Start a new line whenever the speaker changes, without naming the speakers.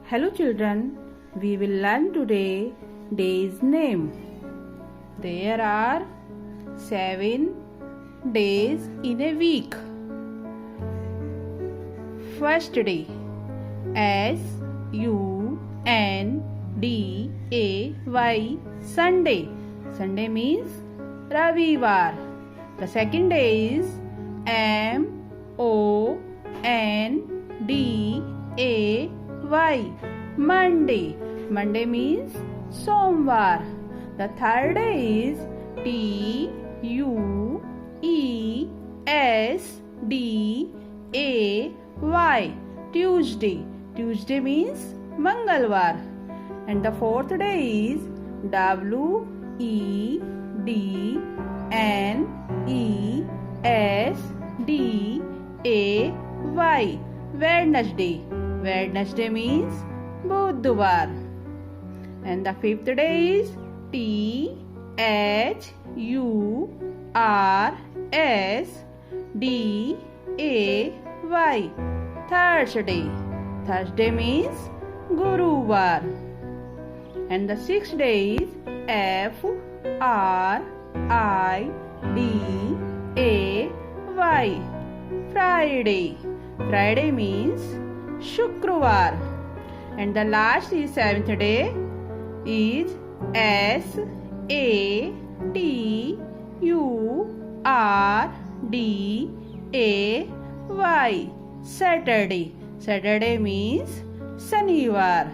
Hello children, we will learn today day's name. There are 7 days in a week. First day, Sunday. Sunday. Sunday means Ravivar. The second day is Monday. Monday. Monday means Somvar. The third day is Tuesday. Tuesday. Tuesday means Mangalvar. And the fourth day is Wednesday. Wednesday means Budhvar. And the fifth day is Thursday. Thursday. Thursday means Guruvar. And the sixth day is Friday. Friday means Shukruvar. And the last is seventh day is Saturday. Saturday means Shanivar.